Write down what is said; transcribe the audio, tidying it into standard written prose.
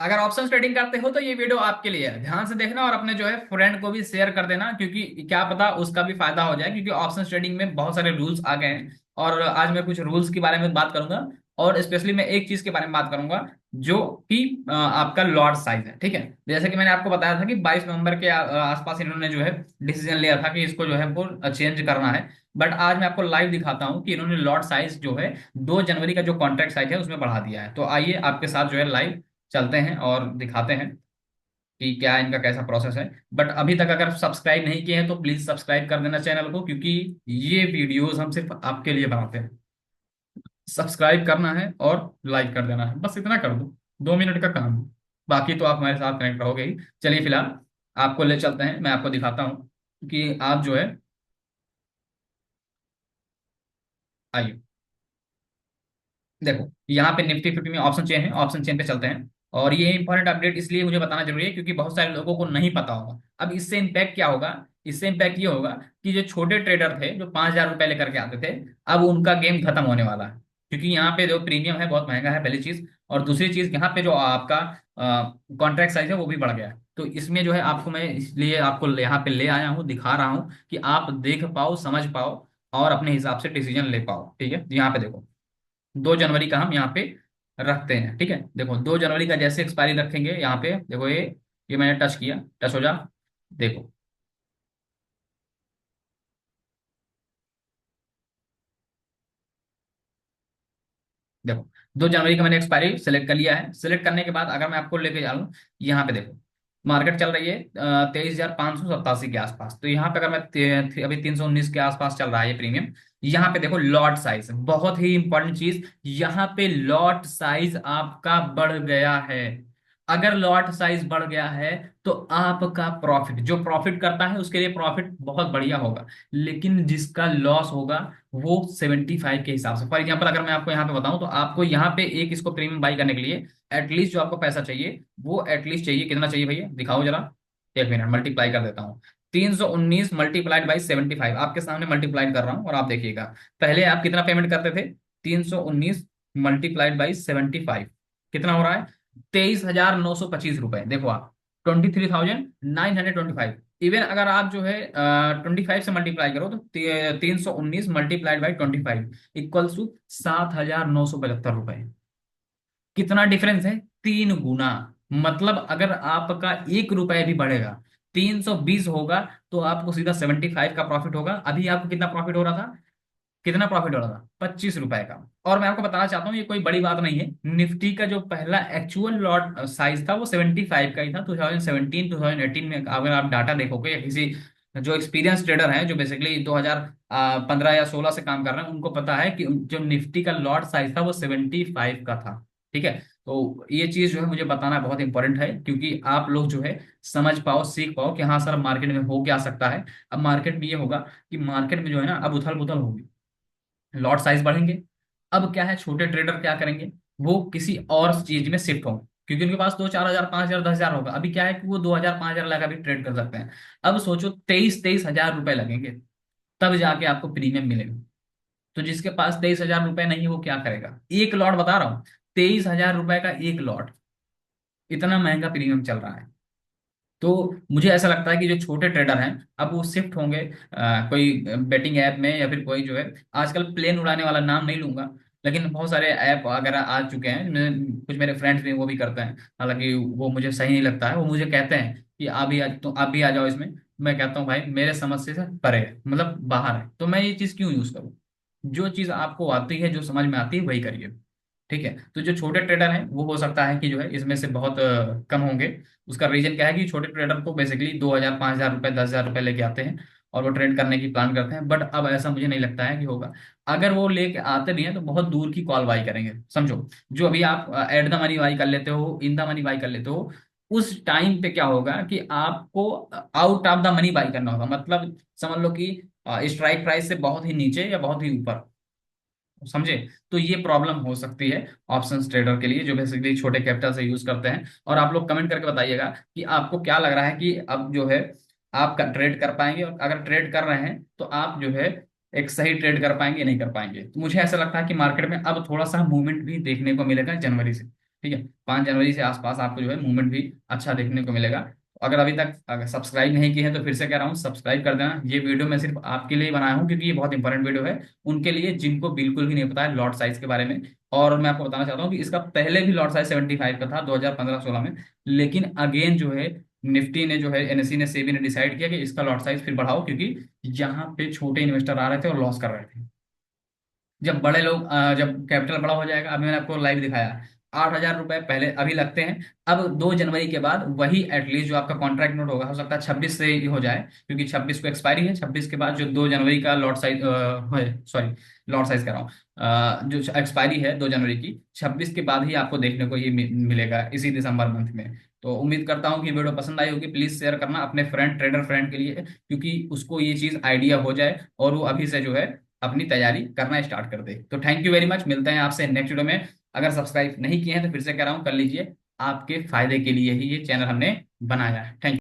अगर option trading करते हो तो ये वीडियो आपके लिए है, ध्यान से देखना और अपने जो है फ्रेंड को भी शेयर कर देना, क्योंकि क्या पता उसका भी फायदा हो जाए, क्योंकि ऑप्शन ट्रेडिंग में बहुत सारे रूल्स आ गए हैं। और आज मैं कुछ रूल्स के बारे में बात करूंगा, और स्पेशली मैं एक चीज के बारे में बात करूंगा, जो कि आपका लॉट साइज है। ठीक है, जैसे कि मैंने आपको बताया था कि 22 नवंबर के आसपास इन्होंने जो है डिसीजन लिया था कि इसको जो है वो चेंज करना है। बट आज मैं आपको लाइव दिखाता हूँ कि इन्होंने लॉट साइज जो है 2 जनवरी का जो कॉन्ट्रैक्ट साइज है उसमें बढ़ा दिया है। तो आइए आपके साथ जो है लाइव चलते हैं और दिखाते हैं कि क्या इनका कैसा प्रोसेस है। बट अभी तक अगर सब्सक्राइब नहीं किए हैं तो प्लीज सब्सक्राइब कर देना चैनल को, क्योंकि ये वीडियोस हम सिर्फ आपके लिए बनाते हैं। सब्सक्राइब करना है और लाइक कर देना है, बस इतना कर दो, 2 मिनट का काम है। बाकी तो आप हमारे साथ कनेक्ट रहोगे ही। चलिए फिलहाल आपको ले चलते हैं, मैं आपको दिखाता हूँ कि आप जो है, आइए देखो यहाँ पे निफ्टी 50 में ऑप्शन चेन है, ऑप्शन चेन पे चलते हैं। और ये इंपॉर्टेंट अपडेट इसलिए मुझे बताना जरूरी है क्योंकि बहुत सारे लोगों को नहीं पता होगा। अब इससे इम्पैक्ट क्या होगा? इससे इम्पैक्ट ये होगा कि जो छोटे ट्रेडर थे जो 5,000 रुपए लेकर के आते थे, अब उनका गेम खत्म होने वाला है, क्योंकि यहाँ पे जो प्रीमियम है बहुत महंगा है, पहली चीज। और दूसरी चीज, यहाँ पे जो आपका कॉन्ट्रैक्ट साइज है वो भी बढ़ गया है। तो इसमें जो है आपको मैं इसलिए आपको यहाँ पे ले आया हूँ, दिखा रहा हूँ कि आप देख पाओ, समझ पाओ और अपने हिसाब से डिसीजन ले पाओ। ठीक है, यहाँ पे देखो 2 जनवरी का हम यहाँ पे रखते हैं। ठीक है, देखो 2 जनवरी का जैसे एक्सपायरी रखेंगे यहाँ पे, देखो ये मैंने टच किया, टच हो जा, देखो देखो 2 जनवरी का मैंने एक्सपायरी सेलेक्ट कर लिया है। सेलेक्ट करने के बाद अगर मैं आपको लेके जा लूँ, यहाँ पे देखो मार्केट चल रही है 23,587 के आसपास। तो यहाँ पे अगर मैं अभी 319 के आसपास चल रहा है ये प्रीमियम। यहाँ पे देखो लॉट साइज, बहुत ही इंपॉर्टेंट चीज, यहाँ पे लॉट साइज आपका बढ़ गया है। अगर लॉट साइज बढ़ गया है तो आपका प्रॉफिट, जो प्रॉफिट करता है उसके लिए प्रॉफिट बहुत बढ़िया होगा, लेकिन जिसका लॉस होगा वो 75 के हिसाब से। फॉर एग्जाम्पल अगर मैं आपको यहाँ पे बताऊं तो आपको यहाँ पे एक इसको प्रीमियम बाई करने के लिए एटलीस्ट जो आपको पैसा चाहिए वो एटलीस्ट चाहिए कितना चाहिए भैया, दिखाओ जरा। 1 मिनट मल्टीप्लाई कर देता हूँ। 319 मल्टीप्लाइड बाई 75, आपके सामने मल्टीप्लाइड कर रहा हूँ और आप देखिएगा। पहले आप कितना पेमेंट करते थे? 319 मल्टीप्लाइड बाई 75 कितना हो रहा है? 23,925 रुपए। देखो आप, 23,925। इवन अगर आप जो है 25 से मल्टीप्लाई करो तो 319 मल्टीप्लाइड बाई 25 इक्वल्स टू 7,975 रुपए। कितना डिफरेंस है? 3 गुना। मतलब अगर आपका 1 रुपए भी बढ़ेगा, 320 होगा, तो आपको सीधा 75 का प्रॉफिट होगा। अभी आपको कितना प्रॉफिट हो रहा था? कितना प्रॉफिट हो रहा था? 25 रुपए का। और मैं आपको बताना चाहता हूँ ये कोई बड़ी बात नहीं है, निफ्टी का जो पहला एक्चुअल लॉट साइज था वो 75 का ही था। 2017 2018 में अगर आप डाटा देखोगे या किसी जो एक्सपीरियंस ट्रेडर हैं जो बेसिकली 2015 या 16 से काम कर रहे हैं, उनको पता है कि जो निफ्टी का लॉट साइज था वो 75 का था। ठीक है, तो ये चीज जो है मुझे बताना बहुत इंपॉर्टेंट है, क्योंकि आप लोग जो है समझ पाओ, सीख पाओ कि हाँ सर मार्केट में हो क्या सकता है। अब मार्केट में ये होगा कि मार्केट में जो है ना अब उथल पुथल होगी, लॉट साइज बढ़ेंगे। अब क्या है, छोटे ट्रेडर क्या करेंगे? वो किसी और चीज में शिफ्ट होंगे, क्योंकि उनके पास 2-4 हजार, 5,000, 10,000 होगा। अभी क्या है कि वो 2,000 5,000 लगा भी ट्रेड कर सकते हैं। अब सोचो 23,000 रुपए लगेंगे तब जाके आपको प्रीमियम मिलेगा। तो जिसके पास 23,000 रुपए नहीं है वो क्या करेगा? एक लॉट बता रहा हूँ, 23,000 रुपए का एक लॉट, इतना महंगा प्रीमियम चल रहा है। तो मुझे ऐसा लगता है कि जो छोटे ट्रेडर हैं अब वो शिफ्ट होंगे कोई बेटिंग ऐप में, या फिर कोई जो है, आजकल प्लेन उड़ाने वाला नाम नहीं लूंगा, लेकिन बहुत सारे ऐप वगैरह आ चुके हैं। कुछ मेरे फ्रेंड्स भी वो भी करते हैं, हालांकि वो मुझे सही नहीं लगता है। वो मुझे कहते हैं कि आप भी आ जाओ इसमें। मैं कहता हूँ भाई मेरे समझ से परे है, मतलब बाहर है, तो मैं ये चीज़ क्यों यूज़ करूँ? जो चीज़ आपको आती है, जो समझ में आती है वही करिए। ठीक है, तो जो छोटे ट्रेडर हैं वो हो सकता है कि जो है इसमें से बहुत कम होंगे। उसका रीजन क्या है कि छोटे ट्रेडर को बेसिकली 2,000 5,000 रुपए, 10,000 रुपए लेके आते हैं और वो ट्रेड करने की प्लान करते हैं। बट अब ऐसा मुझे नहीं लगता है कि होगा। अगर वो लेके आते भी हैं तो बहुत दूर की कॉल बाई करेंगे, समझो। जो अभी आप एट द मनी बाई कर लेते हो, इन द मनी बाई कर लेते हो, उस टाइम पे क्या होगा कि आपको out of the money by करना होगा। मतलब समझ लो कि स्ट्राइक प्राइस से बहुत ही नीचे या बहुत ही ऊपर, समझे? तो ये प्रॉब्लम हो सकती है ऑप्शंस ट्रेडर के लिए जो बेसिकली छोटे कैपिटल से यूज करते हैं। और आप लोग कमेंट करके बताइएगा कि आपको क्या लग रहा है कि अब जो है आप ट्रेड कर पाएंगे, और अगर ट्रेड कर रहे हैं तो आप जो है एक सही ट्रेड कर पाएंगे नहीं कर पाएंगे। तो मुझे ऐसा लगता है कि मार्केट में अब थोड़ा सा मूवमेंट भी देखने को मिलेगा जनवरी से। ठीक है, 5 जनवरी से आसपास आपको जो है मूवमेंट भी अच्छा देखने को मिलेगा। अगर अभी तक अगर सब्सक्राइब नहीं किए हैं तो फिर से कह रहा हूँ सब्सक्राइब कर देना। ये वीडियो मैं सिर्फ आपके लिए बनाया हूँ क्योंकि ये बहुत इंपॉर्टेंट वीडियो है उनके लिए जिनको बिल्कुल भी नहीं पता है लॉट साइज के बारे में। और मैं आपको बताना चाहता हूँ कि इसका पहले भी लॉट साइज 75 का था 2015-16 में, लेकिन अगेन जो है निफ्टी ने जो है एनएससी ने सेबी ने डिसाइड किया कि इसका लॉट साइज फिर बढ़ाओ, क्योंकि यहाँ पे छोटे इन्वेस्टर आ रहे थे और लॉस कर रहे थे। जब बड़े लोग जब कैपिटल बड़ा हो जाएगा, अभी मैंने आपको लाइव दिखाया 8,000 रुपए पहले अभी लगते हैं। अब 2 जनवरी के बाद वही एटलीस्ट जो आपका कॉन्ट्रैक्ट नोट होगा, हो सकता है 26 से ही हो जाए, क्योंकि 26 को एक्सपायरी है। 26 के बाद जो 2 जनवरी का लॉट साइज है, सॉरी लॉट साइज कर रहा हूँ, जो एक्सपायरी है 2 जनवरी की, 26 के बाद ही आपको देखने को ये मिलेगा इसी दिसंबर मंथ में। तो उम्मीद करता हूँ कि वीडियो पसंद आई होगी। प्लीज शेयर करना अपने फ्रेंड ट्रेडर फ्रेंड के लिए, क्योंकि उसको ये चीज आइडिया हो जाए और वो अभी से जो है अपनी तैयारी करना स्टार्ट कर दे। तो थैंक यू वेरी मच, मिलते हैं आपसे नेक्स्ट वीडियो में। अगर सब्सक्राइब नहीं किए हैं तो फिर से कह रहा हूं कर लीजिए, आपके फायदे के लिए ही ये चैनल हमने बनाया है। Thank you.